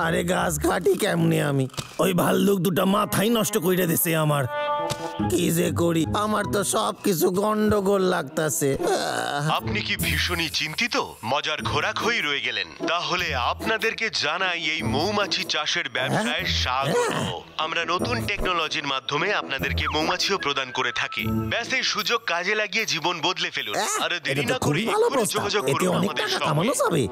আরে গাছ কাটি কেমনে আমি? ওই ভাল্লুক দুটা মাথাই নষ্ট কইরা দিছে আমার। কি যে করি, আমার তো সবকিছু গন্ডগোল লাগতাছে। আপনি কি ভীষণই চিন্তিত? মজার খোরাক হয়ে রয়ে গেলেন। তাহলে আপনাদেরকে জানাই এই মৌমাছি চাষের ব্যবসায় স্বাগত। আমরা নতুন টেকনোলজির মাধ্যমে আপনাদেরকে মৌমাছিও প্রদান করে থাকি। ব্যাস এই সুযোগ কাজে লাগিয়ে জীবন বদলে ফেলুন। আর দেরি না করে যোগাযোগ করুন আমাদের সঙ্গে।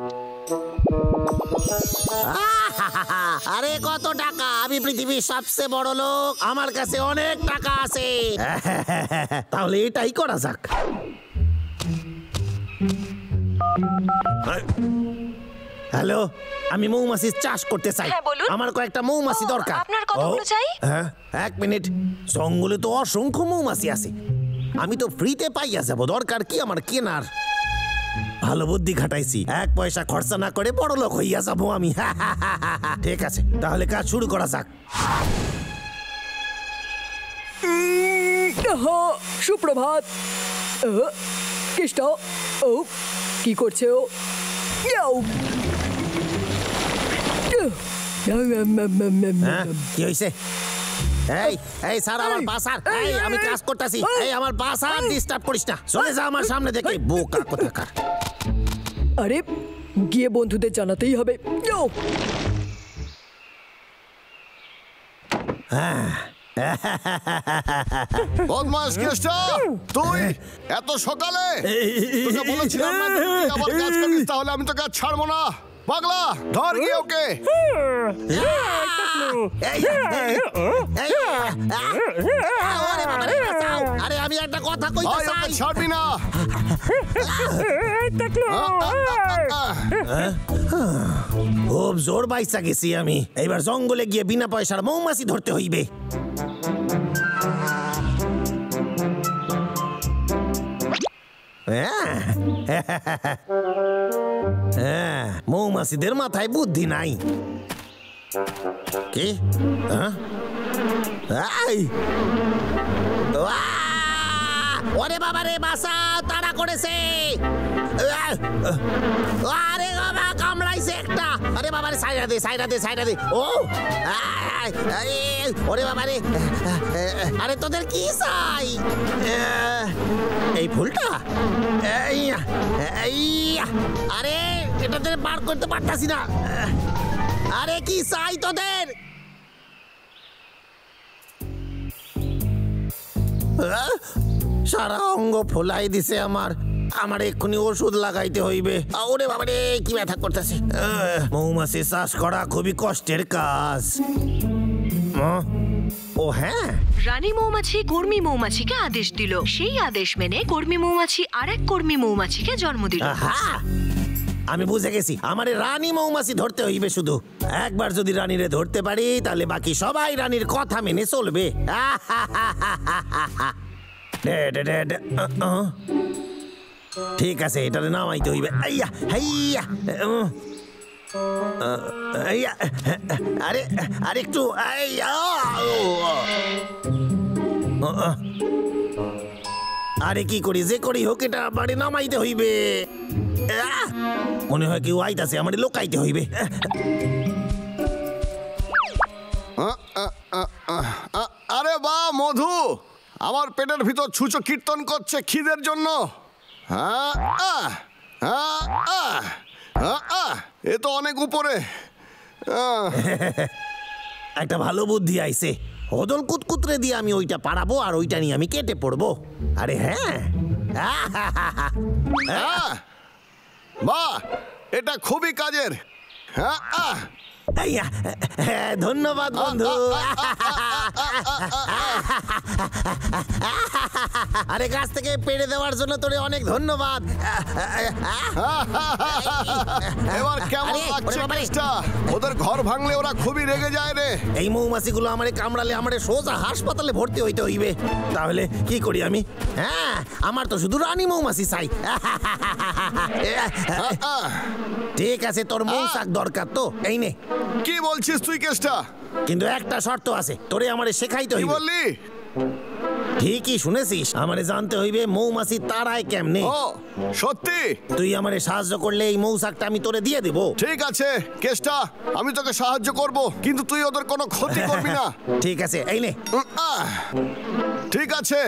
আরে কত টাকা! আমি পৃথিবীর সবচেয়ে বড় লোক, আমার কাছে অনেক টাকা আছে। তাহলে এটাই করা যাক। হ্যালো, আমি মৌমাছি চাষ করতে চাই। আমার কয়েকটা মৌমাছি দরকার। আপনার কতগুলো চাই? হ্যাঁ, এক মিনিট। জঙ্গলে তো অসংখ্য মৌমাছি আছে, আমি তো ফ্রিতে পাইয়া যাব। দরকার কি আমার কেনার? ভালো বুদ্ধি খাটাইছি, 1 পয়সা খরচা না করে বড় লোক হইয়া যাবো আমি। ঠিক আছে, তাহলে কাজ শুরু করা যাক। সুপ্রভাত। কেষ্টা, ও কি করছে ও? কি হইছে? এই এই স্যার, আমার পা স্যার, এই আমি কাজ করতেছি। এই আমার পা স্যার, ডিস্টার্ব করিস না। চলে যা আমার সামনে থেকে, বোকা কোথাকার। আরে গিয়ে বন্ধুদের জানাতেই হবে। বদমাস কেষ্টা, তুই এত সকালে? তোকে বলেছিলাম না আবার কাজ করিস, তাহলে আমি তোকে ছাড়বো না। পাগলা, ধর গিয়ে ওকে। আরে আমি একটা কথা কইতে চাই। ছাড়বি না। খুব জোর বাইসা গেছি আমি। এইবার জঙ্গলে গিয়ে বিনা পয়সার মৌমাছি ধরতে হইবে। মৌমাছিদের মাথায় বুদ্ধি নাই। কি? ওরে বাবা রে, বাঁচাও, তাড়া করেছে। আরে বাবা, কামড়াইছে একটা। আরে বাবা রে, সাইডা দে, সাইডা দে, সাইডা দে। ও ওরে বাবা রে। আরে তোদের কি চাই? এই ফুলটা? আরে এটা তোদের বার করতে পারতাছি না। আরে কি চাই তোদের? সারা অঙ্গ ফোলাই দিছে আমার। আমার এক্ষুনি ওষুধ লাগাইতে হইবে। ওরে বাবা রে, কি ব্যথা করতেছে। মৌমাছি চাষ করা খুবই কষ্টের কাজ। ও হ্যাঁ, রানী মৌমাছি কর্মী মৌমাছিকে আদেশ দিল। সেই আদেশ মেনে কর্মী মৌমাছি আরেক কর্মী মৌমাছিকে জন্ম দিল। আমি বুঝে গেছি, আমারে রানী মৌমাছি ধরতে হইবে। শুধু একবার যদি রানীরে ধরতে পারি, তাহলে বাকি সবাই রানীর কথা মেনে চলবে। ঠিক আছে, এটারে নামাইতে হইবে। আরে আরে একটু, আরে কি করি, যে করি হোক এটা বাড়ি নামাইতে হইবে। মনে হয় কেউ আইতাছে, আমার লোকাইতে হইবে। আরে বা মধু, আমার পেটের ভিতর ছুঁচো কীর্তন করছে খিদের জন্য। এ তো অনেক উপরে। একটা ভালো বুদ্ধি আইছে। হদল কুতকুতরে দিয়ে আমি ওইটা পারাবো, আর ওইটা নিয়ে আমি কেটে পড়বো। আরে হ্যাঁ, বাহ, এটা খুবই কাজের। ধন্যবাদ বন্ধু। আরে গাছ থেকে পেড়ে দেওয়ার জন্য তোরে অনেক ধন্যবাদ। এবার কেমন লাগছে? ওদের ঘর ভাঙলে ওরা খুবই রেগে যায় রে। এই মৌমাছিগুলো আমারে কামড়ালে আমারে সোজা হাসপাতালে ভর্তি হইতে হইবে। তাহলে কি করি আমি? হ্যাঁ, আমার তো শুধু রানী মৌমাছি চাই। ঠিক আছে, তোর মৌচাক দরকার তো, এই নে। কি বলছিস তুই কেষ্টা? কিন্তু একটা শর্ত আছে, তোরে আমারে শেখাইতে হইবে। কি বললি? ঠিকই শুনেছিস, আমারে জানতে হইবে মৌমাছি তারাই কেমনে। ও সত্যি? তুই আমারে সাহায্য করলে এই মৌচাকটা আমি তোরে দিয়ে দেব। ঠিক আছে কেষ্টা, আমি তোকে সাহায্য করব, কিন্তু তুই ওদের কোনো ক্ষতি করবি না। ঠিক আছে, এই নে। ঠিক আছে,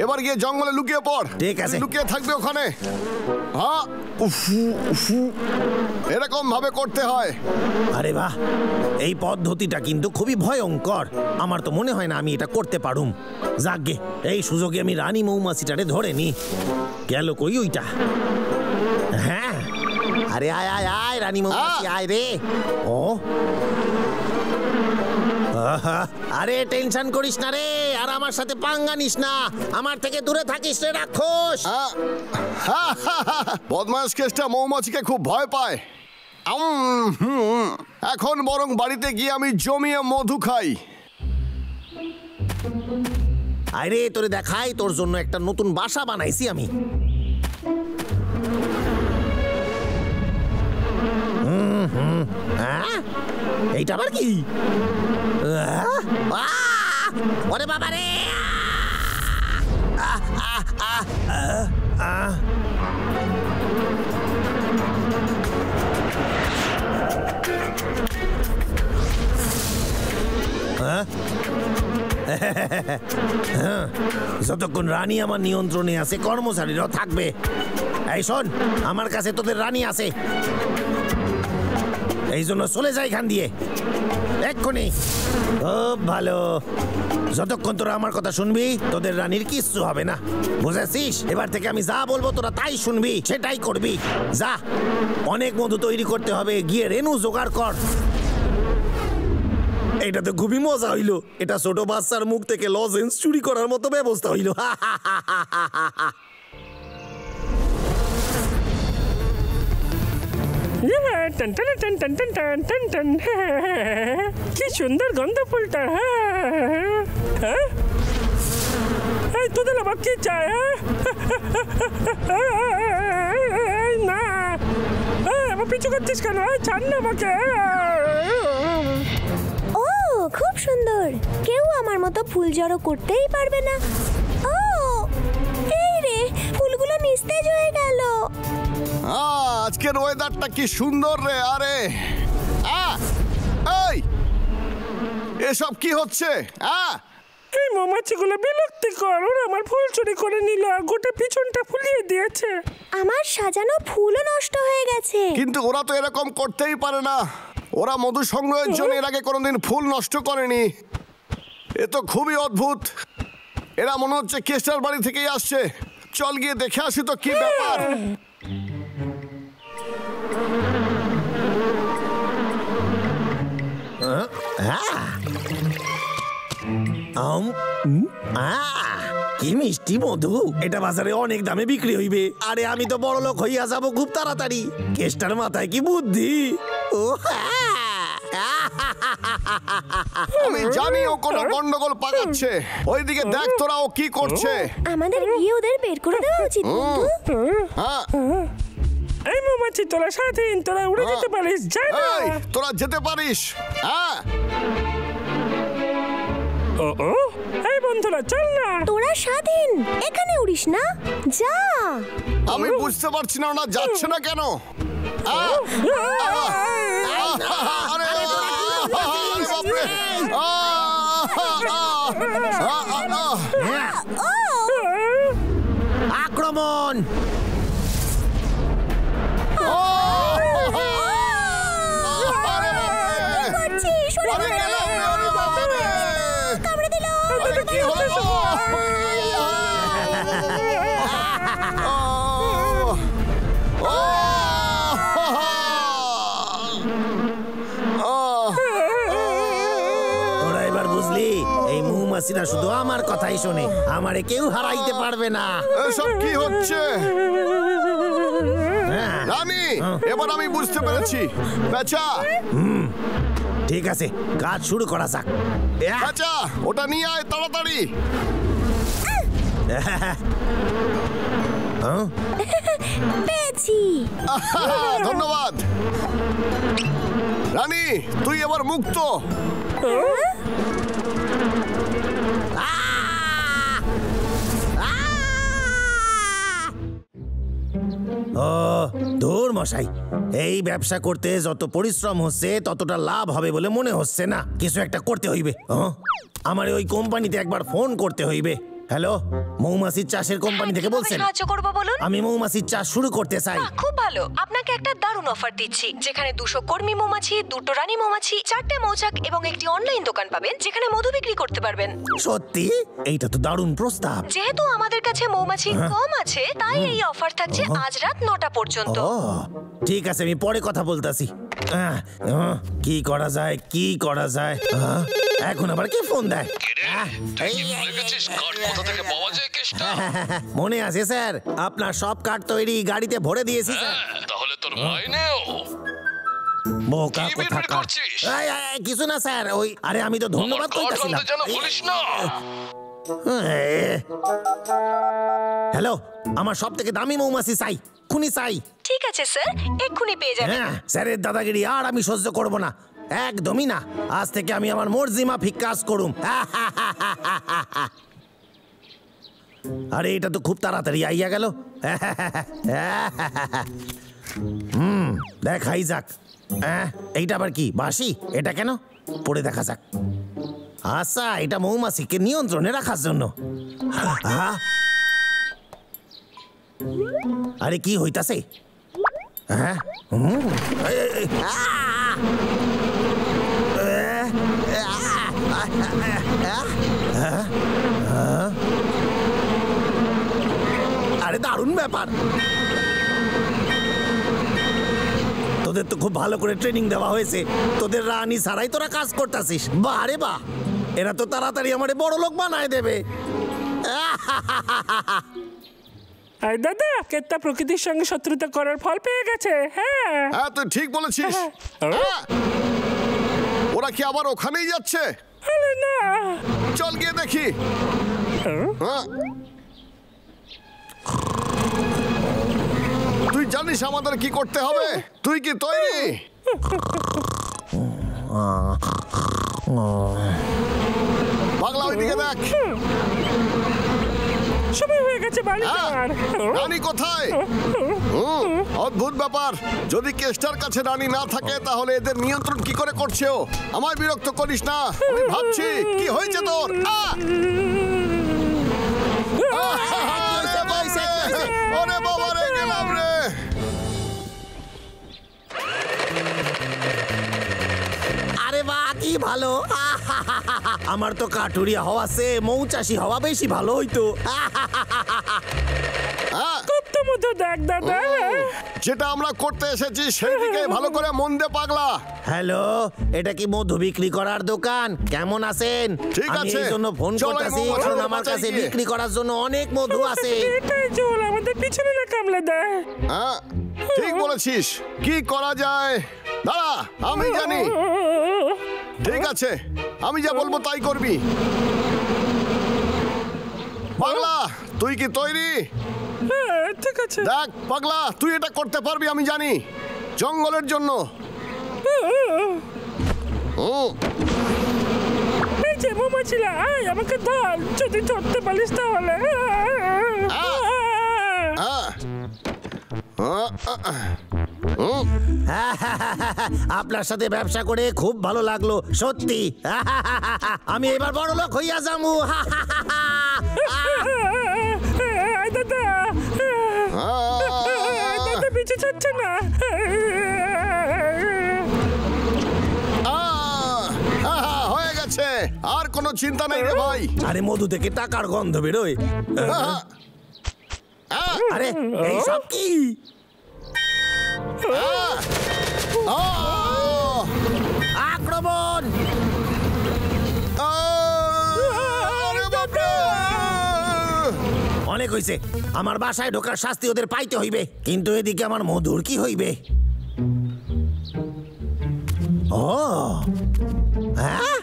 এবার গিয়ে জঙ্গলে লুকিয়ে পড়। ঠিক আছে। লুকিয়ে থাকবে ওখানে। হ্যাঁ, এরকম ভাবে করতে হয়। আরে বাহ, এই পদ্ধতিটা কিন্তু খুবই ভয়ঙ্কর। আমার তো মনে হয় না আমি এটা করতে পারুম। যাকগে, এই সুযোগে আমি রানী মৌমাছিটারে ধরে নি। গেল কই ওইটা? হ্যাঁ, আরে আয় আয় আয় রানী মৌমাছি, আয় রে। ও আহা, আরে টেনশন করিস না রে, আর আমার সাথে পাঙ্গা নিস না, আমার থেকে দূরে থাকিস রে রাক্ষস। বদমাস কেষ্টা মৌমাছিকে খুব ভয় পায়। এখন বরং বাড়িতে গিয়ে আমি জমিয়ে মধু খাই। আরে তোরে দেখাই, তোর জন্য একটা নতুন বাসা বানাইছি আমি। এইটা আবার কি? ওরে বাবা রে! যতক্ষণ রানী আমার নিয়ন্ত্রণে আছে, কর্মচারীরাও থাকবে। এই শোন, আমার কাছে তোদের রানী আছে, এই জন্য চলে যাই এখান দিয়ে এক্ষুনি। খুব ভালো, যতক্ষণ তোরা আমার কথা শুনবি তোদের রানীর কিচ্ছু হবে না, বুঝেছিস? এবার থেকে আমি যা বলবো তোরা তাই শুনবি, সেটাই করবি। যা, অনেক মধু তৈরি করতে হবে, গিয়ে রেনু জোগাড় কর। এটা তো খুবই মজা হইলো, এটা ছোট বাচ্চার মুখ থেকে লজেন্স চুরি করার মতো ব্যবস্থা হইলো। কি সুন্দর গন্ধ ফুলটা। তোদের আবার কি চায়? না, আমার পিছু করছিস কেন? ছাড় না আমাকে। ও খুব সুন্দর, কেউ আমার মতো ফুল জড়ো করতেই পারবে না। ও এই রে, ফুলগুলো নিস্তেজ হয়ে গেল। আজকের ওয়েদারটা কি সুন্দর রে। আরে এই এসব কি হচ্ছে? এই মৌমাছিগুলো বিরক্তিকর, ওরা আমার ফুল চুরি করে নিল আর গোটা পিছনটা ফুলিয়ে দিয়েছে। আমার সাজানো ফুলও নষ্ট হয়ে গেছে। কিন্তু ওরা তো এরকম করতেই পারে না, ওরা মধু সংগ্রহের জন্য এর আগে কোনোদিন ফুল নষ্ট করেনি। এ তো খুবই অদ্ভুত, এরা মনে হচ্ছে কেষ্টার বাড়ি থেকেই আসছে। চল গিয়ে দেখে আসি তো কি ব্যাপার। কি মিষ্টি মধু, এটা বাজারে অনেক দামে বিক্রি হইবে। আরে আমি তো বড় লোক হইয়া যাব খুব তাড়াতাড়ি। কেষ্টার মাথায় কি বুদ্ধি! ও আমি জানি ও কোনো গন্ডগোল পাকাচ্ছে। ওইদিকে দেখ তোরা ও কি করছে। আমাদের গিয়ে ওদের বের করে দেওয়া উচিত। এই মৌমাছি, তোরা স্বাধীন, তোরা উড়ে যেতে পারিস। তোরা যেতে পারিস। এই বন্ধুরা, চল না। তোরা স্বাধীন, এখানে উড়িস না, যা। আমি বুঝতে পারছি না ওরা যাচ্ছে না কেন। আক্রমণ! মৌমাছিরা শুধু আমার কথাই শোনে, আমারে কেউ হারাইতে পারবে না। এসব কি হচ্ছে? রানী, এবার আমি বুঝতে পেরেছি। বেচা, ঠিক আছে, কাজ শুরু করা যাক। বেচা, ওটা নিয়ে আয় তাড়াতাড়ি। পেয়েছি। ধন্যবাদ রানী, তুই এবার মুক্ত। ও ধুর মশাই, এই ব্যবসা করতে যত পরিশ্রম হচ্ছে ততটা লাভ হবে বলে মনে হচ্ছে না। কিছু একটা করতে হইবে। আমার ওই কোম্পানিতে একবার ফোন করতে হইবে। হ্যালো, মৌমাছির চাষের কোম্পানি থেকে বলছেন? সাহায্য করব বলুন। আমি মৌমাছির চাষ শুরু করতে চাই। খুব ভালো, আপনাকে একটা দারুণ অফার দিচ্ছি, যেখানে 200 কর্মী মৌমাছি, 2টো রানী মৌমাছি, 4টে মৌচাক এবং একটি অনলাইন দোকান পাবেন যেখানে মধু বিক্রি করতে পারবেন। সত্যি? এইটা তো দারুণ প্রস্তাব। যেহেতু আমাদের কাছে মৌমাছি কম আছে, তাই এই অফার থাকছে আজ রাত 9টা পর্যন্ত। ও ঠিক আছে, আমি পরে কথা বলতাছি। কি করা যায়, কি করা যায়? এখন আবার কে ফোন দেয়? মনে আছে স্যার, আপনার সব কার্ড তৈরি, গাড়িতে ভরে দিয়েছি স্যার। তাহলে তোর মাইনেও বোকা কোথাকার। কিছু না স্যার, ওই আরে আমি তো ধন্যবাদ কইতাছিলাম। হ্যালো, আমার সব থেকে দামি মৌমাছি চাই, খুনি চাই। ঠিক আছে স্যার, এক্ষুনি পেয়ে যাবেন। হ্যাঁ, স্যারের দাদাগিরি আর আমি সহ্য করব না, একদমই না। আজ থেকে আমি আমার মর্জি মাফিক কাজ করুম। আরে এটা তো খুব তাড়াতাড়ি আইয়া গেল। দেখাই যাক। এইটা আবার কি বাঁশি? এটা কেন? পড়ে দেখা যাক। আচ্ছা, এটা মৌমাছিকে নিয়ন্ত্রণে রাখার জন্য। আরে কি হইতাছে? হ্যাঁ, আরে দারুণ ব্যাপার। তোদের তো খুব ভালো করে ট্রেনিং দেওয়া হয়েছে, তোদের রানী ছাড়াই তোরা কাজ করতেছিস। বাহ রে বাহ, এরা তো তাড়াতাড়ি আমারে বড় লোক বানায় দেবে। আরে দাদা, কেতটা প্রকৃতির সঙ্গে শত্রুতা করার ফল পেয়ে গেছে। হ্যাঁ হ্যাঁ, তুই ঠিক বলেছিস। ওরা কি আবার ওখানেই যাচ্ছে? আরে না, চল গিয়ে দেখি। তুই জানিস আমাদের কি করতে হবে? তুই কি তৈরি? পাগলা, ওইদিকে দেখ। সময় হয়ে গেছে বাড়ি যাওয়ার। রানী কোথায়? অদ্ভুত ব্যাপার। যদি কেস্টার কাছে রানী না থাকে তাহলে এদের নিয়ন্ত্রণ কি করে করছে ও? আমায় বিরক্ত করিস না, আমি ভাবছি কি হয়েছে তোর। ওরে বাবা রে, গেলাম রে। আরে বাহ, কি ভালো। আমার তো কাটুরিয়া হওয়া সে মৌচাষী হওয়া বেশি ভালো হইতো। কত মতো দেখ দাদা। যেটা আমরা করতে এসেছি সেই দিকে ভালো করে মন দে পাগলা। হ্যালো, এটা কি মধু বিক্রি করার দোকান? কেমন আছেন? ঠিক আমি আছে, এই জন্য ফোন চল, করতেছি, এই কারণ মধু আমার কাছে বাজারে বিক্রি করার জন্য অনেক মধু আছে। এটাই চল, আমাদের পিছনে না কামলে দেয়। হ্যাঁ, ঠিক বলেছিস। কি করা যায়? দাঁড়া, আমি জানি। ঠিক আছে, আমি যা বলবো তাই করবি। পাগলা, তুই কি তৈরি? হ্যাঁ, ঠিক আছে। দেখ পাগলা, তুই এটা করতে পারবি আমি জানি। জঙ্গলের জন্য। এই যে মৌমাছিলা, আয় আমাকে ধর, যদি ধরতে পারিস তাহলে। আপনার সাথে ব্যবসা করে খুব ভালো লাগলো, সত্যি। আমি এবার বড় লোক হইয়া যাবো। দাদা, দাদা পিছু ছাড়ছে না। হয়ে গেছে, আর কোনো চিন্তা নেই রে ভাই। আরে মধু থেকে টাকার গন্ধ বেরোয়। আরে এই সব কি? আক্রমণ! অনেক হইছে, আমার বাসায় ঢোকার শাস্তি ওদের পাইতে হইবে। কিন্তু এদিকে আমার মধুর কি হইবে? ও হ্যাঁ,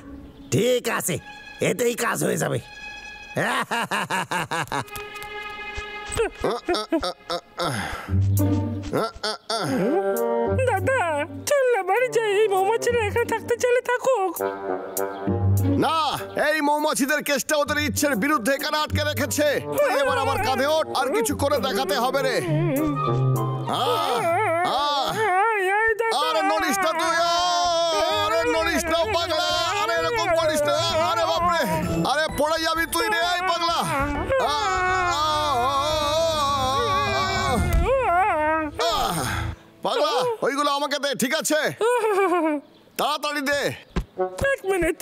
ঠিক আছে, এতেই কাজ হয়ে যাবে। দাদা চল না বাড়ি যাই, এই মৌমাছিরা এখানে থাকতে চাইলে থাকুক। না, এই মৌমাছিদের কেসটা ওদের ইচ্ছের বিরুদ্ধে এখানে আটকে রেখেছে। তুই এবার আমার কাঁধে ওঠ, আর কিছু করে দেখাতে হবে রে। আরে নড়িস না তুই, আরে নড়িস না পাগলা, আরে এরকম করিস না, আরে বাপরে, আরে পড়ে যাবি তুই রে এই পাগলা। পাগলা ওইগুলো আমাকে দে, ঠিক আছে? তাড়াতাড়ি দে। 1 মিনিট,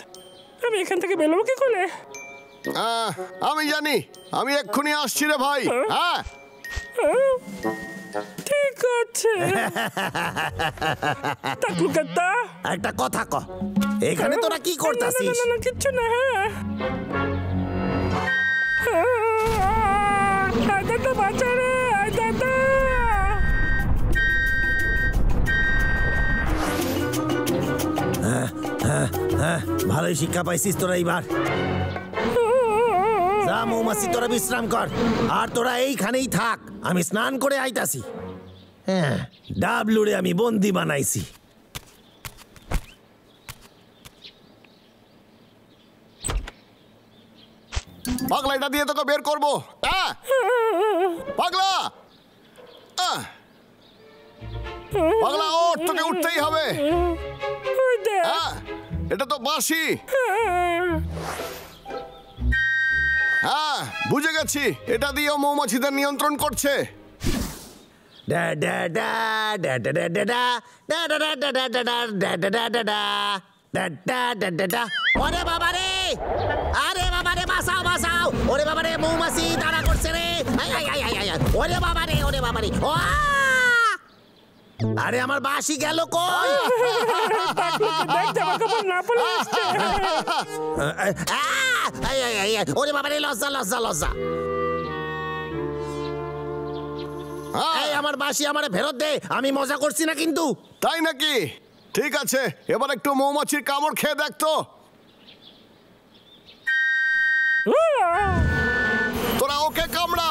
আমি এখান থেকে বেরোবো কি করে? আমি জানি, আমি এক্ষুনি আসছি রে ভাই। হ্যাঁ ঠিক আছে। টাকলু কাকা, একটা কথা ক, এখানে তোরা কি করতাছিস? না কিচ্ছু না। দাদা বাঁচা রে, দাদা। ভালোই শিক্ষা পাইছিস তোরা এইবার। যা মৌমাছি, তোরা বিশ্রাম কর, আর তোরা এইখানেই থাক, আমি স্নান করে আইতাছি। হ্যাঁ, ডাবলুরে আমি বন্দি বানাইছি। পাগলা এটা দিয়ে তোকে বের করবো। পাগলা, পাগলা ওঠ, তোকে উঠতেই হবে। এটা তো বাঁশি। হ্যাঁ বুঝে গেছি, এটা দিয়েও মৌমাছিদের নিয়ন্ত্রণ করছে। ওরে বাবা রে, আরে বাবা রে, বাঁচাও বাঁচাও, ওরে বাবা রে, মৌমাছি তাড়া করছে রে, ওরে বাবা রে, ওরে বাবা রে, আরে আমার বাঁশি গেল কই? ওরে বাবা রে, লজ্জা লজ্জা লজ্জা। এই আমার বাঁশি আমারে ফেরত দে, আমি মজা করছি না কিন্তু। তাই নাকি? ঠিক আছে, এবার একটু মৌমাছির কামড় খেয়ে দেখ তো। তোরা ওকে কামড়া।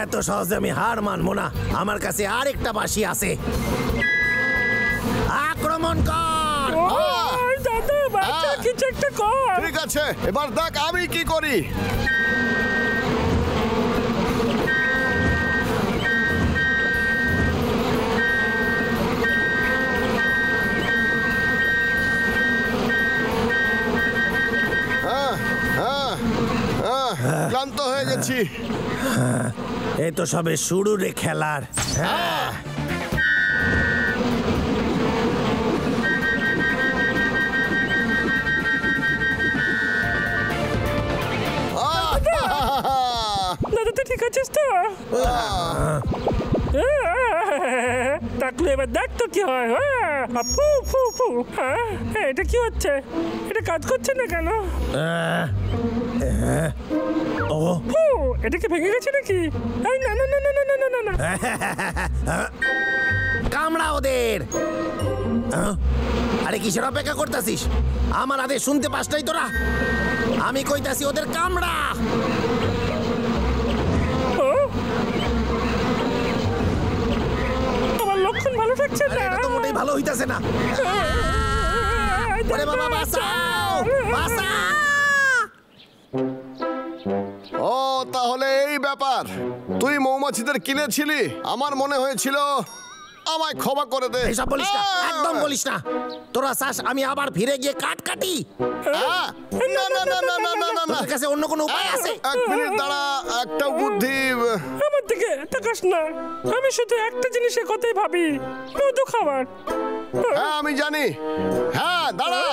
এত সহজে আমি হার মানবো না, আমার কাছে আরেকটা বাঁশি আছে। আক্রমণ কর। দাদা বাচ্চা, কিছু একটা কর। ঠিক আছে, এবার দেখ আমি কি করি। ক্লান্ত হয়ে গেছি। এই তো সবে শুরু রে খেলার। দাদা তুই ঠিক আছিস তো? টাকলু এবার দেখ তো কি হয়। ফু ফু ফু। এটা কি হচ্ছে? এটা কাজ করছে না কেন? ও এটা কি ভেঙে গেছে নাকি? না না না না না না না না। কামড়া ওদের। আরে কিসের অপেক্ষা করতেছিস? আমার আদেশ শুনতে পাস নাই তোরা? আমি কইতাছি ওদের কামড়া। আমার লক্ষণ ভালো থাকছে না। এটা তো মোটেই ভালো হইতাছে না। ওরে বাবা বাঁচাও, বাঁচাও। ও তাহলে এই ব্যাপার, তুই মৌমাছিদের কিনেছিলি। আমার মনে হয়েছিল আমায় ক্ষমা করে দে। এসব বলিস না, একদম বলিস না। তোরা চাস আমি আবার ফিরে গিয়ে কাট কাটি? না না না না না না না না, তোর কাছে অন্য কোনো উপায় আছে? এক মিনিট দাঁড়া, একটা বুদ্ধি। আমার দিকে তাকাস না, আমি শুধু একটা জিনিসের কথাই ভাবি, মধু খাবার। হ্যাঁ আমি জানি। হ্যাঁ দাঁড়া।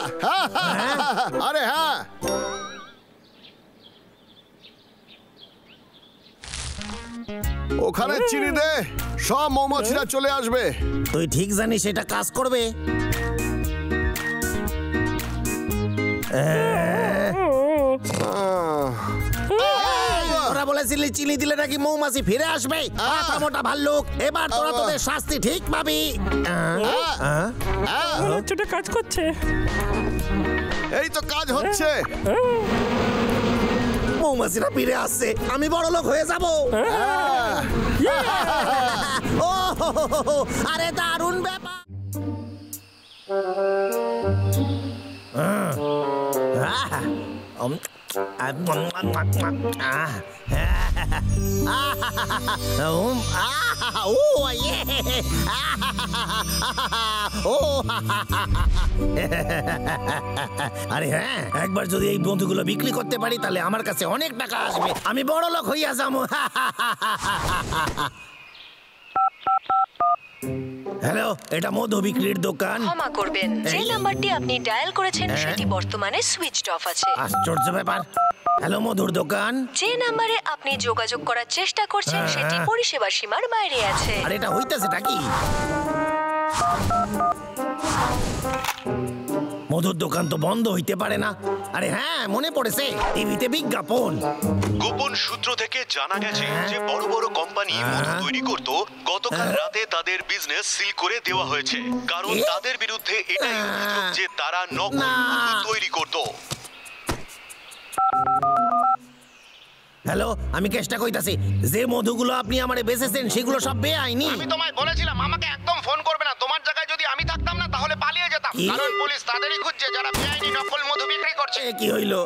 আরে হ্যাঁ, ওখানে চিনি দে, সব মৌমাছিরা চলে আসবে। তুই ঠিক জানিস এটা কাজ করবে? তোরা বলেছিলি চিনি দিলে নাকি মৌমাছি ফিরে আসবে। মাথা মোটা ভাল্লুক, এবার তোরা তোদের শাস্তি ঠিক পাবি। এটা কাজ করছে। এই তো কাজ হচ্ছে। মৌমাছিরা ফিরে আসছে, আমি বড় লোক হয়ে যাব। ও আরে দারুণ ব্যাপার। আরে হ্যাঁ, একবার যদি এই বন্ধুগুলো বিক্রি করতে পারি তাহলে আমার কাছে অনেক টাকা আসবে, আমি বড় লোক হইয়া যাবো। হ্যালো, এটা মধু বিক্রির দোকান। ক্ষমা করবেন, যে নাম্বারটি আপনি ডায়াল করেছেন সেটি বর্তমানে সুইচড অফ আছে। আশ্চর্য ব্যাপার। হ্যালো, মধুর দোকান। যে নাম্বারে আপনি যোগাযোগ করার চেষ্টা করছেন সেটি পরিষেবা সীমার বাইরে আছে। আর এটা হইতেছেটা কি? মধুর দোকান তো বন্ধ হইতে পারে না। আরে হ্যাঁ, মনে পড়েছে, টিভিতে বিজ্ঞাপন। গোপন সূত্র থেকে জানা গেছে যে বড় বড় কোম্পানি মধু তৈরি করত, গতকাল রাতে তাদের বিজনেস সিল করে দেওয়া হয়েছে, কারণ তাদের বিরুদ্ধে এটাই অভিযোগ যে তারা নকল মধু তৈরি করত। হ্যালো, আমি চেষ্টা কইতাছি, যে মধুগুলো আপনি আমারে বেচেছেন সেগুলো সব বেআইনি। আমি তোমায় বলেছিলাম আমাকে একদম ফোন করবে না। তোমার জায়গায় যদি আমি থাকতাম না তাহলে পালিয়ে যেতাম, কারণ পুলিশ তাদেরই খুঁজছে যারা বেআইনি নকল মধু বিক্রি করছে। কি হইলো?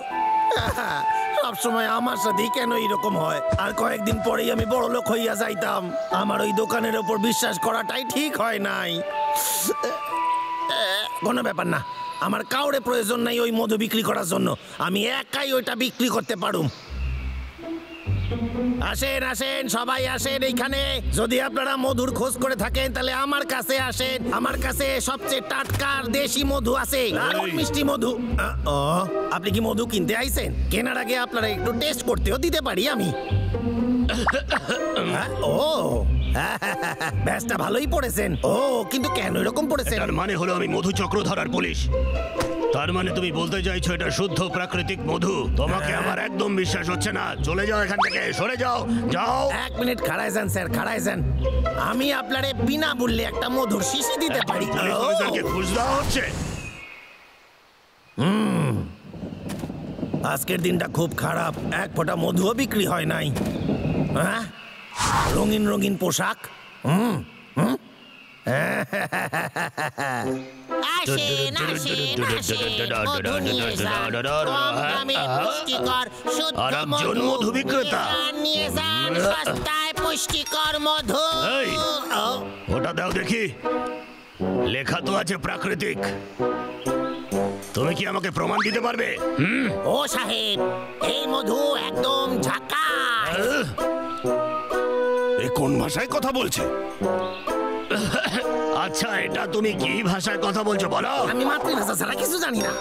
সব সময় আমার সাথেই কেন এরকম হয়? আর কয়েকদিন পরেই আমি বড় লোক হইয়া যাইতাম। আমার ওই দোকানের উপর বিশ্বাস করাটাই ঠিক হয় নাই। কোনো ব্যাপার না, আমার কাউরে প্রয়োজন নাই ওই মধু বিক্রি করার জন্য, আমি একাই ওইটা বিক্রি করতে পারুম। আসেন আসেন, সবাই আসেন এইখানে। যদি আপনারা মধুর খোঁজ করে থাকেন তাহলে আমার কাছে আসেন। আমার কাছে সবচেয়ে টাটকা দেশি মধু আছে, দারুণ মিষ্টি মধু। আপনি কি মধু কিনতে আইছেন? কেনার আগে আপনারা একটু টেস্ট করতেও দিতে পারি আমি। ও ব্যাসটা ভালোই পড়েছেন। ও কিন্তু কেন এরকম পড়েছেন? তার মানে হলো আমি মধু চক্রধরার পুলিশ। তার মানে তুমি বলতে চাইছো এটা শুদ্ধ প্রাকৃতিক মধু? তোমাকে আমার একদম বিশ্বাস হচ্ছে না। চলে যাও এখান থেকে, সরে যাও, যাও। এক মিনিট খাড়ায় যান স্যার, খাড়ায় যান। আমি আপনারে বিনা বললে একটা মধুর শিশি দিতে পারি। ঘুষ দেওয়া হচ্ছে। আজকের দিনটা খুব খারাপ, এক ফোঁটা মধুও বিক্রি হয় নাই। হ্যাঁ, রঙিন রঙিন পোশাক। আসেন আসেন আসেন, মধু নিয়ে যান, কম দামে পুষ্টিকর শুদ্ধ মধু বিক্রেতা নিয়ে যান, সস্তায় পুষ্টিকর মধু। ওটা দাও দেখি, লেখা তো আছে প্রাকৃতিক। তুমি কি আমাকে প্রমাণ দিতে পারবে? ও সাহেব, এই মধু একদম ঝাকাস। এ কোন ভাষায় কথা বলছে? আচ্ছা, এটা তুমি কি ভাষায় কথা বলছো বলো? আমি মাতৃভাষা ছাড়া কিছু জানি না।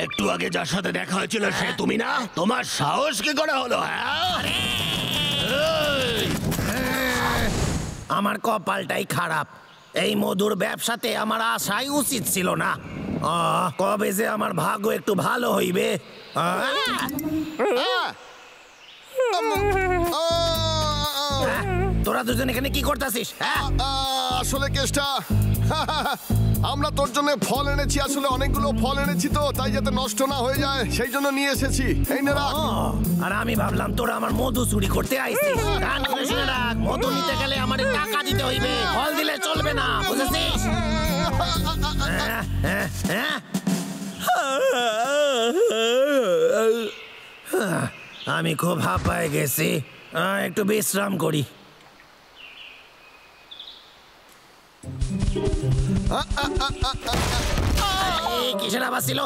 একটু আগে যার সাথে দেখা হয়েছিল সে তুমি না? তোমার সাহস কি করে হলো? আমার কপালটাই খারাপ, এই মধুর ব্যবসাতে আমার আশাই উচিত ছিল না। কবে যে আমার ভাগ্য একটু ভালো হইবে। তোরা দুজন এখানে কি করতেছিস? আসলে কেসটা আমরা তোর জন্য ফল এনেছি, আসলে অনেকগুলো ফল এনেছি তো, তাই যাতে নষ্ট না হয়ে যায় সেই জন্য নিয়ে এসেছি। এই নে রাখ। আর আমি ভাবলাম তোরা আমার মধু চুরি করতে আইছিস। কান খুলে শুনে রাখ, মধু নিতে গেলে আমার টাকা দিতে হইবে, ফল দিলে চলবে না, বুঝেছিস? আমি খুব হাঁপায়ে গেছি, একটু বিশ্রাম করি। কিসের আওয়াজ ছিল?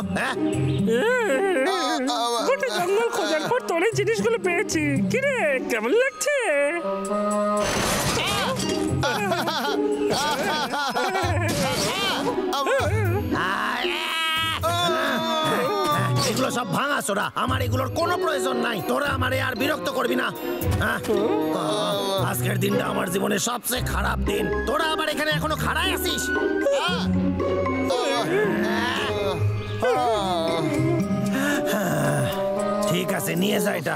গোটা জঙ্গল খোঁজার পর তোর এই জিনিসগুলো পেয়েছি। কিরে, কেমন লাগছে? এগুলো সব ভাঙা চোরা, আমার এগুলোর কোনো প্রয়োজন নাই। তোরা আমারে আর বিরক্ত করবি না। আজকের দিনটা আমার জীবনের সবচেয়ে খারাপ দিন। তোরা আবার এখানে এখনো খাড়ায় আছিস? ঠিক আছে, নিয়ে যা এটা।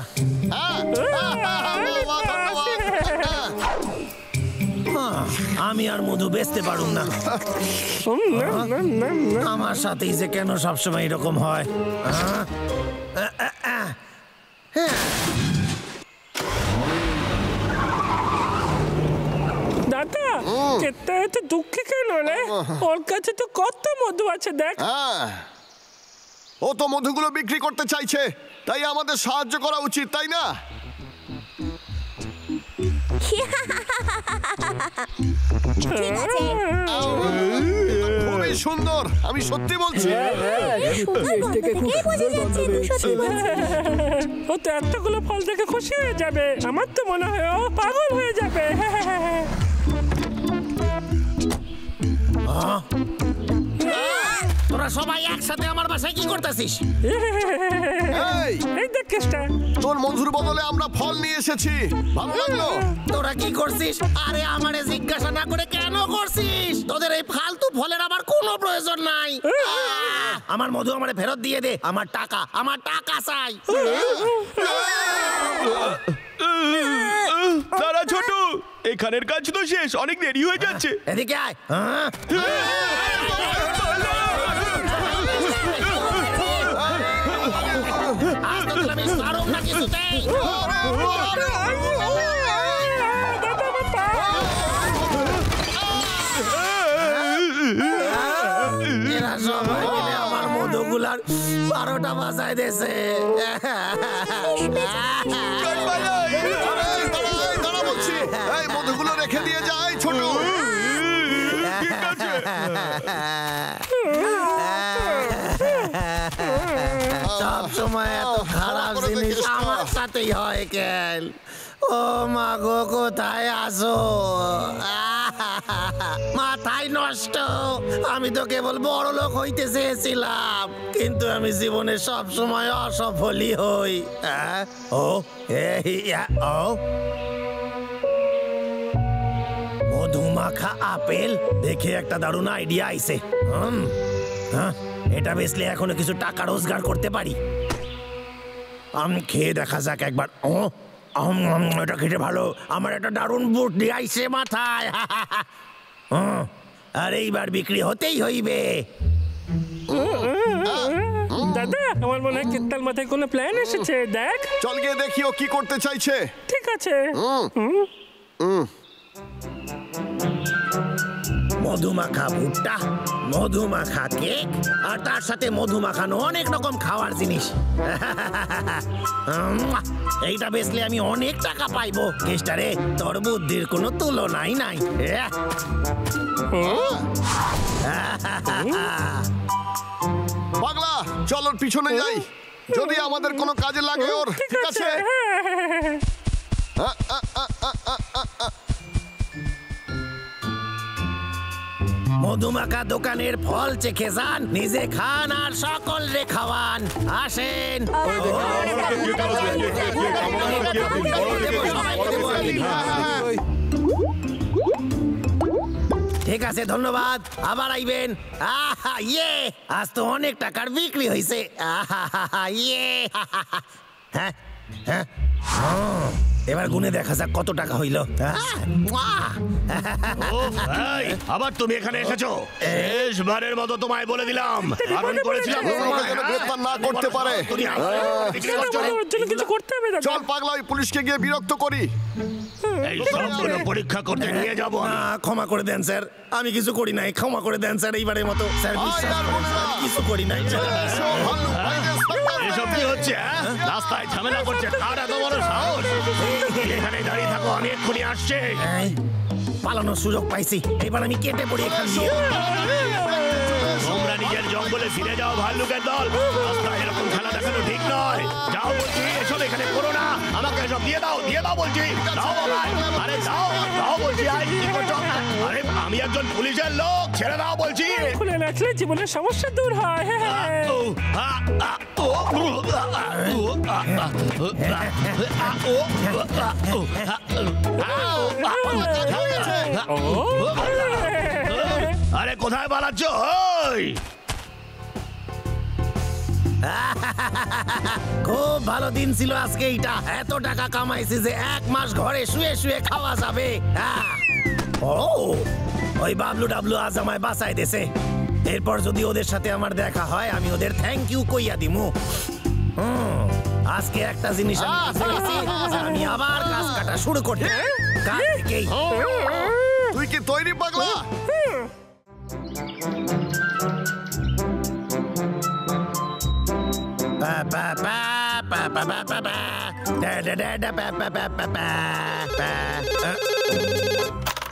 আমি আর মধু বেচতে পারুম না। আমার সাথেই যে কেন সবসময় এরকম হয়। দাদা, এত দুঃখী কেন রে? ওর কাছে তো কত মধু আছে, দেখ। ও তো মধুগুলো বিক্রি করতে চাইছে, তাই আমাদের সাহায্য করা উচিত, তাই না? ঠিক আছে। খুবই সুন্দর, আমি সত্যি বলছি। ও তো এতগুলো ফল দেখে খুশি হয়ে যাবে, আমার তো মনে হয় ও পাগল হয়ে যাবে। তোরা সবাই একসাথে আমার বাসায় কি করতেছিস? এই দেখ কেসটা, তোর মধুর বদলে আমরা ফল নিয়ে এসেছি, ভালো লাগলো? তোরা কি করছিস? আরে আমারে জিজ্ঞাসা না করে কেন করছিস? তোদের এই ফালতু ফলের আমার কোনো প্রয়োজন নাই। আমার মধু আমারে ফেরত দিয়ে দে, আমার টাকা চাই। দাঁড়া ছোট, এখানের কাজ তো শেষ, অনেক দেরি হয়ে যাচ্ছে। এদিকে আয়। আজ তো আমি সারব না কিছুতেই। এরা সবাই মিলে আমার মধুগুলার 12টা বাজায় দিয়েছে। এই মধুগুলো রেখে দিয়ে যায় ছোট। সব সময় এত খারাপ জিনিস আমার সাথেই হয় কেন? ও মা গো, কোথায় আসো? মাথায় নষ্ট। আমি তো কেবল বড় লোক হইতে চেয়েছিলাম, কিন্তু আমি জীবনে সব সময় অসফলই হই। মধুমাখা আপেল দেখে একটা দারুণ আইডিয়া আইছে। এটা বেচলে এখনো কিছু টাকা রোজগার করতে পারি। আমি খেয়ে দেখা যাক একবার। এটা খেতে ভালো। আমার একটা দারুণ বুদ্ধি আইছে মাথায়। আর এইবার বিক্রি হতেই হইবে। দাদা, আমার মনে হয় কেতাল মাথায় কোনো প্ল্যান এসেছে। দেখ, চল গিয়ে দেখি ও কি করতে চাইছে। ঠিক আছে। মধুমাখা ভুট্টা, মধুমাখা কেক, আর তার সাথে মধুমাখানো অনেক রকম খাওয়ার জিনিস। এইটা বেচলে আমি অনেক টাকা পাইবো। কেষ্টারে, তোর বুদ্ধির কোনো তুলনাই নাই। পাগলা, চল ওর পিছনে যাই, যদি আমাদের কোনো কাজে লাগে ওর। ঠিক আছে। মধুমাখা দোকানের ফল চেখে যান, নিজে খান আর সকল রে খাওয়ান। আসেন। ঠিক আছে, ধন্যবাদ, আবার আইবেন। ইয়ে, আজ তো অনেক টাকার বিক্রি হয়েছে। ইয়ে, হ্যাঁ হ্যাঁ, এবার গুনে দেখা যাক কত টাকা হইল। আবার তুমি এখানে এসেছো? শেষবারের মতো তোমায় বলে দিলাম, বারণ করেছিলাম গ্রেফতার না করতে পারে। কিছু করতে হবে। চল পাগলা, ওই পুলিশকে গিয়ে বিরক্ত করি। এই সবগুলো পরীক্ষা করতে নিয়ে যাবো। ক্ষমা করে দেন স্যার, আমি কিছু করি নাই। ক্ষমা করে দেন স্যার, এইবারের মতো। স্যার, বিশ্বাস করুন, আমি কিছু করি নাই। এসব কি হচ্ছে? রাস্তায় ঝামেলা করছে, কার এত বড় সাহস? এখানে দাঁড়িয়ে থাকো, আমি এক্ষুনি আসছি। পালানোর সুযোগ পাইছি, এবার আমি কেটে পড়ি এখান দিয়ে। তোমরা নিজের জঙ্গলে ফিরে যাও, ভাল্লুকের দল। রাস্তায় এরকম খেলা দেখানো ঠিক নয়। যাও বলছি, এসব এখানে করো না। আমাকে এসব দিয়ে দাও বলছি। দাও আমায়। আরে দাও বলছি। কি করছো? আরে আমি একজন পুলিশের লোক, ছেড়ে দাও বলছি। খুলে রাখলে জীবনের সমস্যা দূর হয়। আরে কোথায় পালাচ্ছ? খুব ভালো দিন ছিল আজকে। এইটা এত টাকা কামাইছি যে 1 মাস ঘরে শুয়ে শুয়ে খাওয়া যাবে। ওই বাবলু ডাবলু আজ আমায় বাঁচাই দিয়েছে। এরপর যদি ওদের সাথে আমার দেখা হয়, আমি ওদের থ্যাংক ইউ কইয়া দিমু। আজকে একটা জিনিস আমি আবার কাজ কাটা শুরু করতে। তুই কি তৈরি পাগলা?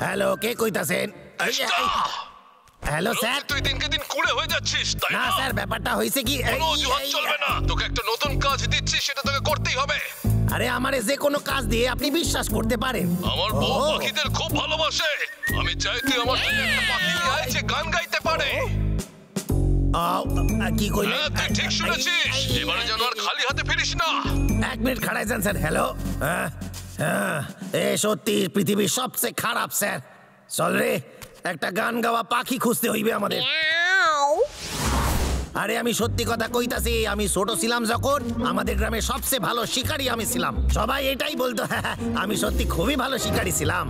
হ্যালো, কে কইতাছেন? Hello sir. তুই দিনকে দিন কুড়ে হয়ে যাচ্ছিস, তাই না না? স্যার, ব্যাপারটা হইছে কি, কোনো অজুহাত চলবে না। তোকে একটা নতুন কাজ দিচ্ছি, সেটা তোকে করতেই হবে। আরে আমারে যে কোনো কাজ দিয়ে আপনি বিশ্বাস করতে পারেন। আমার বউ পাখিদের খুব ভালোবাসে। আমি চাই তুই আমার জন্য একটা পাখি নিয়ে আয় যে গান গাইতে পারে। কি কইলেন? তুই ঠিক শুনেছিস, এবারে যেন আর খালি হাতে ফিরিস না। এক মিনিট খাড়াই যান স্যার। হ্যালো, এ সত্যি পৃথিবীর সবচেয়ে খারাপ স্যার। চল রে, একটা গান গাওয়া পাখি খুঁজতে হইবে আমাদের। আরে আমি সত্যি কথা কইতাছি, আমি ছোট ছিলাম যখন আমাদের গ্রামে সবচেয়ে ভালো শিকারী আমি ছিলাম। সবাই এটাই বলতো, আমি সত্যি খুবই ভালো শিকারী ছিলাম।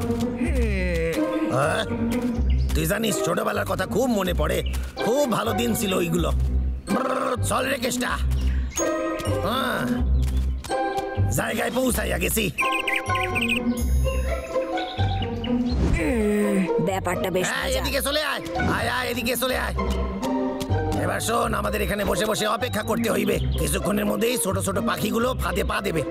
তুই জানিস, ছোটবেলার কথা খুব মনে পড়ে। খুব ভালো দিন ছিল ওইগুলো। চল রে কেষ্টা, জায়গায় পৌঁছাইয়া গেছি। ব্যাপারটা বেশ এদিকে চলে আয়, আয় আয়, এদিকে চলে আয়। এবার শোন, আমাদের এখানে বসে বসে অপেক্ষা করতে হইবে। কিছুক্ষণের মধ্যেই ছোট ছোট পাখিগুলো ফাঁদে পা দেবে।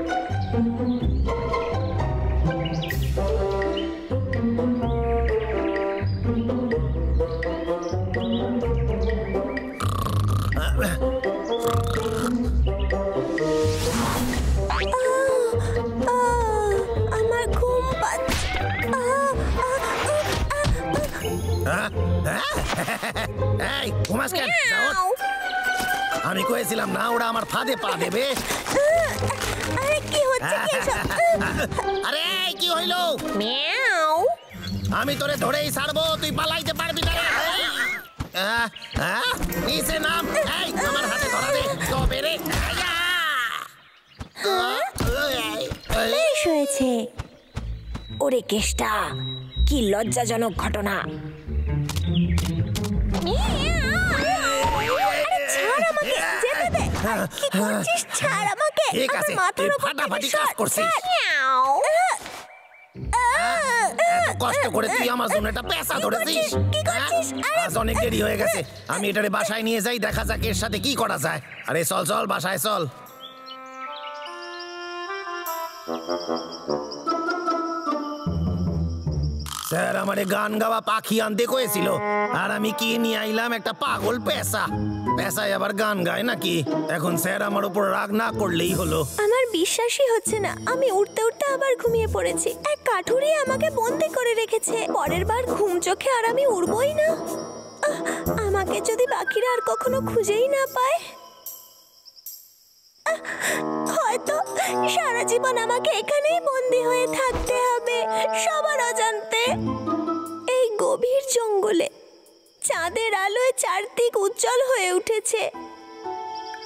আমার ঘুম পাচ্ছে। এই ঘুমাস কেন? আমি কয়েছিলাম না ওরা আমার ফাঁদে পা দেবে। আরে কি হচ্ছে? আরে কি হইলো? আমি তোরে ধরেই ছাড়বো, তুই পালাইতে পারবি না। নিচে নাম। এই আমার হাতে ধরা দে, তবে রে। বেশ হয়েছে। ওরে কেষ্টা, কি লজ্জাজনক ঘটনা। ছাড় আমাকে, যেতে দে। কি করছিস? ছাড় আমাকে। ঠিক আছে, তুই ফাটাফাটি কাজ করছিস। এত কষ্ট করে তুই আমার জন্য একটা পেশা ধরেছিস। আজ অনেক দেরি হয়ে গেছে, আমি এটারে বাসায় নিয়ে যাই, দেখা যাক এর সাথে কি করা যায়। আরে চল চল, বাসায় চল। স্যার আমারে গান গাওয়া পাখি আনতে কয়েছিল, আর আমি কি নিয়ে আইলাম? একটা পাগল পেশা। পেশায় আবার গান গায় নাকি? এখন স্যার আমার উপর রাগ না করলেই হলো। আমার বিশ্বাসই হচ্ছে না, আমি উঠতে উঠতে আবার ঘুমিয়ে পড়েছি। এক কাঠুরি আমাকে বন্দি করে রেখেছে। পরের বার ঘুম চোখে আর আমি উড়বই না। আমাকে যদি বাকিরা আর কখনো খুঁজেই না পায়, হয়তো সারা জীবন আমাকে এখানেই বন্দি হয়ে থাকতে হবে, সবার অজান্তে। এই গভীর জঙ্গলে চাঁদের আলোয় চারদিক উজ্জ্বল হয়ে উঠেছে।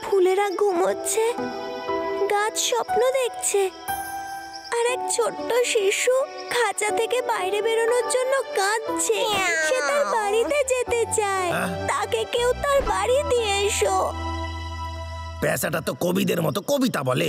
ফুলেরা ঘুমোচ্ছে, গাছ স্বপ্ন দেখছে, আর এক ছোট্ট শিশু খাঁচা থেকে বাইরে বেরোনোর জন্য কাঁদছে। সে তার বাড়িতে যেতে চায়, তাকে কেউ তার বাড়ি দিয়ে এসো। পেশাটা তো কবিদের মতো কবিতা বলে।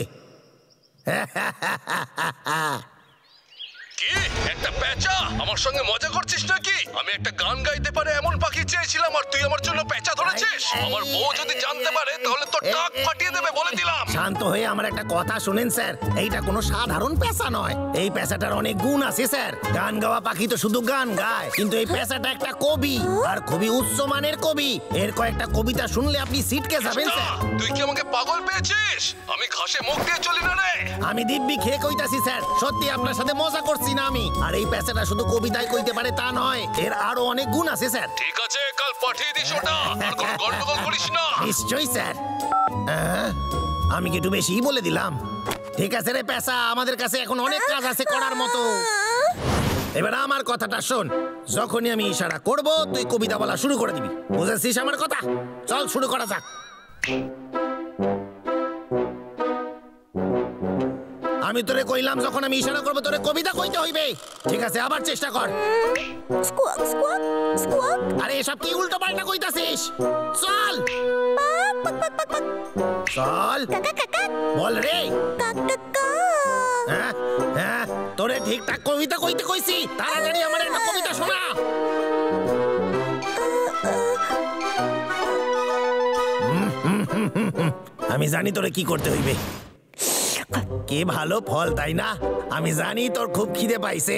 কি একটা পেঁচা? আমার সঙ্গে মজা করছিস নাকি? আমি একটা গান গাইতে পারে এমন পাখি চেয়েছিলাম, আর তুই আমার জন্য পেঁচা ধরেছিস? আমার বউ যদি জানতে পারে তাহলে তো টাক ফাটিয়ে দেবে, বলে দিলাম। শান্ত হয়ে আমার একটা কথা শুনেন স্যার, এইটা কোনো সাধারণ পেশা নয়। এই পেশাটার অনেক গুণ আছে স্যার। গান গাওয়া পাখি তো শুধু গান গায়, কিন্তু এই পেশাটা একটা কবি, আর খুবই উচ্চমানের কবি। এর কয়েকটা কবিতা শুনলে আপনি সিটকে যাবেন স্যার। তুই কি আমাকে পাগল পেয়েছিস? আমি ঘাসে মুখ দিয়ে চলি না রে। আমি দিব্যি খেয়ে কইতাছি স্যার, সত্যি আপনার সাথে মজা করছি না আমি। আর এই পেশাটা শুধু কবিতায় কইতে পারে তা নয়, এর আরো অনেক গুণ আছে স্যার। ঠিক আছে, কাল পাঠিয়ে দিস ওটা, আর কোনো গন্ডগোল করিস না। নিশ্চয়ই স্যার। আমি কি একটু বেশিই বলে দিলাম? ঠিক আছে রে পেশা, আমাদের কাছে এখন অনেক কাজ আছে করার মতো। এবার আমার কথাটা শোন, যখনই আমি ইশারা করব তুই কবিতা বলা শুরু করে দিবি, বুঝেছিস আমার কথা? চল শুরু করা যাক। আমি তোরে কইলাম যখন আমি ইশারা করব তোরে কবিতা কইতে হইবে। ঠিক আছে, আবার চেষ্টা কর। Squawk squawk squawk. আরে এসব কি উল্টো পাল্টা কইতাছিস? চল চল, বল রে। হ্যাঁ হ্যাঁ, তোরে ঠিকঠাক কবিতা কইতে কইছি, তাড়াতাড়ি আমার একটা কবিতা শোনা। আমি জানি তোরে কি করতে হইবে। কে ভালো ফল, তাই না? আমি জানি তোর খুব খিদে পাইছে,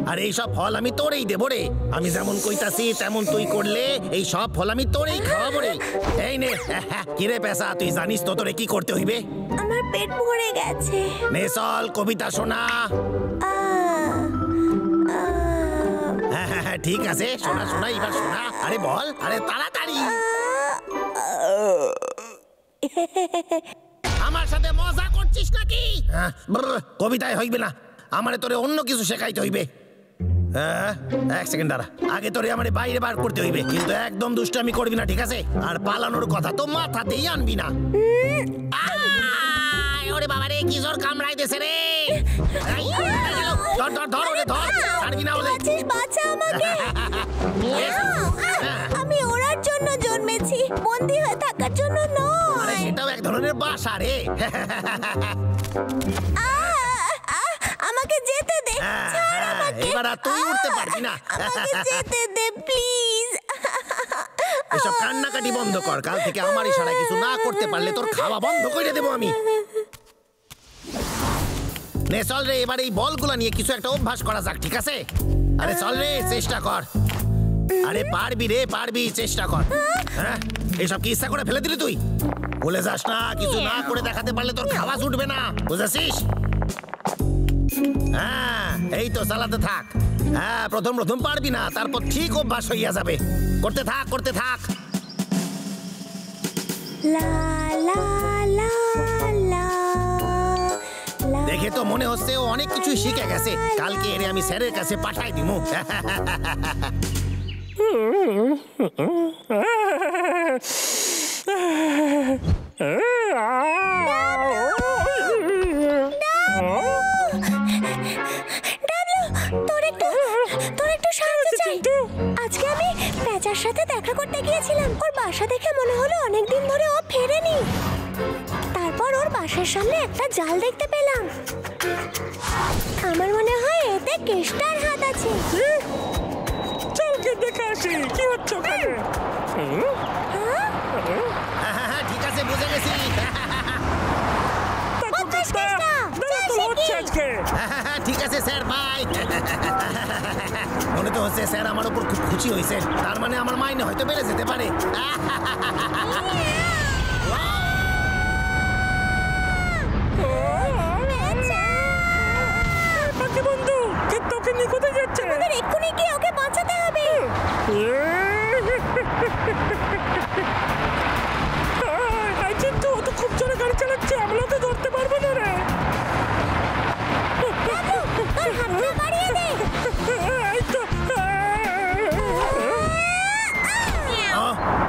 আর এই সব ফল আমি তোরেই দেবো রে। আমি যেমন কইতাছি তেমন তুই করলে এই সব ফল আমি তোরেই খাওয়াবো রে। এই নে। কিরে পেশা, তুই জানিস তো তোরে কি করতে হইবে? আমার পেট ভরে গেছে। নে চল, কবিতা শোনা। হ্যাঁ, ঠিক আছে, শোনা শোনা, এবার শোনা। আরে বল, আরে তাড়াতাড়ি। আমার সাথে মজা করছিস নাকি? কবিতায় হইবে না, আমারে তোরে অন্য কিছু শেখাইতে হইবে। এক সেকেন্ড দাঁড়া, আগে তোরে আমারে বাইরে বার করতে হইবে, কিন্তু একদম দুষ্টামি করবি না, ঠিক আছে? আর পালানোর কথা তো মাথাতেই আনবি না। ওরে বাবা রে, কি জোর কামড়াইতেছে রে। ধর ধর ধর, ওরে ধর, ছাড়বি না বলে। বাঁচা আমাকে। আমি ওড়ার জন্য জন্মেছি, বন্দী হয়ে থাকার জন্য নয়। আরে সেটাও এক ধরনের বাসা রে। আমাকে যেতে দে, ছাড় আমাকে। এবার আর তুই উঠতে পারবি না। আমাকে যেতে দে প্লিজ। এসব কান্নাকাটি বন্ধ কর, কাল থেকে আমার ইশারায় কিছু না করতে পারলে তোর খাওয়া বন্ধ করে দেবো আমি। নে চল রে, এবার এই বলগুলা নিয়ে কিছু একটা অভ্যাস করা যাক, ঠিক আছে? আরে চল রে, চেষ্টা কর। আরে পারবি রে, পারবি, চেষ্টা কর। হ্যাঁ, এসব কি ইচ্ছা করে ফেলে দিলি তুই? বলে যাস না, কিছু না করে দেখাতে পারলে তোর খাওয়া ছুটবে না, বুঝেছিস? হ্যাঁ, এই তো চালাতে থাক। হ্যাঁ, প্রথম প্রথম পারবি না, তারপর ঠিক অভ্যাস হইয়া যাবে। করতে থাক, করতে থাক। লা লা লা লা। দেখে তো মনে হচ্ছে ও অনেক কিছু শিখে গেছে। কালকে এরে আমি স্যারের কাছে পাঠাই দিমু। আজকে আমি পেঁচার সাথে দেখা করতে গিয়েছিলাম। ওর বাসা দেখে মনে হলো অনেকদিন ধরে ও ফেরেনি। তারপর ওর বাসার সামনে একটা জাল দেখতে পেলাম। আমার মনে হয় এতে কেষ্টার হাত আছে। চলকে দেখে আসি কি হচ্ছে ওখানে। ঠিক আছে, বুঝে গেছি। ঠিক আছে স্যার, বাই। মনে তো হচ্ছে স্যার আমার উপর খুব খুশি হয়েছে, তার মানে আমার মাইনে হয়তো বেড়ে যেতে পারে। বন্ধু, তোকে নিয়ে কোথায় যাচ্ছে? আমাদের এক্ষুনি গিয়ে ওকে বাঁচাতে হবে। কিন্তু ও তো খুব জোরে গাড়ি চালাচ্ছে, আমরা ওকে ধরতে পারবো না রে।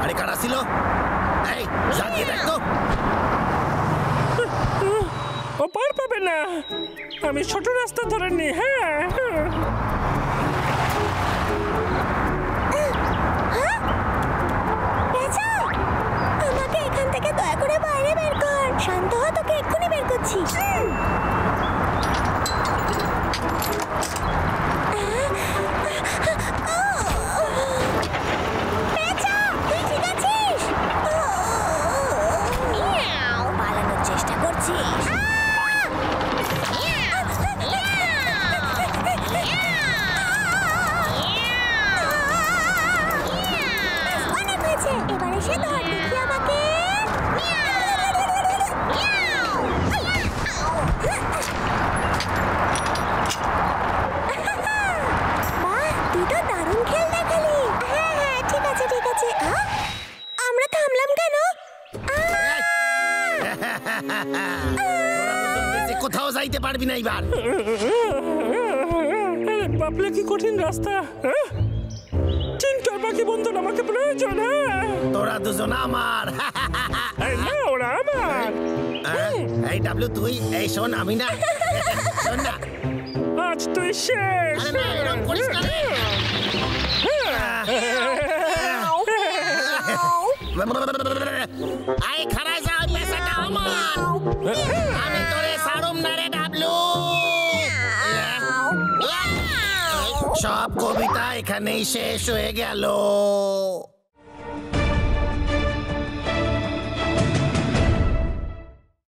আরে কারা ছিল? এই জাগিয়ে দেখ তো। ও পার পাবে না, আমি ছোট রাস্তা ধরে নি। হ্যাঁ, আমাকে এখান থেকে দয়া করে বাইরে বের কর। শান্ত হ, তোকে এক্ষুনি বের করছি। পালানোর চেষ্টা করছিস? অনেক হয়েছে, এবার এসে ধর দেখি আমাকে। বাহ, তুই তো দারুণ খেল দেখালি। হ্যাঁ হ্যাঁ, ঠিক আছে ঠিক আছে। আমরা থামলাম কেন? কোথাও যাইতে পারবি না এবার। বাপলে কি কঠিন রাস্তা। চিন্তার বাকি বন্ধু আমাকে প্রয়োজন। তোরা দুজন আমার। না, ওরা আমার। এই ডাবলু তুই, এই শোন আমি না, শোন না, আজ তুই শেষ। আরে না, এরকম করিস না রে। আই খারাই যাও, পেছাটা আমার। আমি তোরে ছাড়ুম না রে ডাবলু। সব কবিতা এখানেই শেষ হয়ে গেল।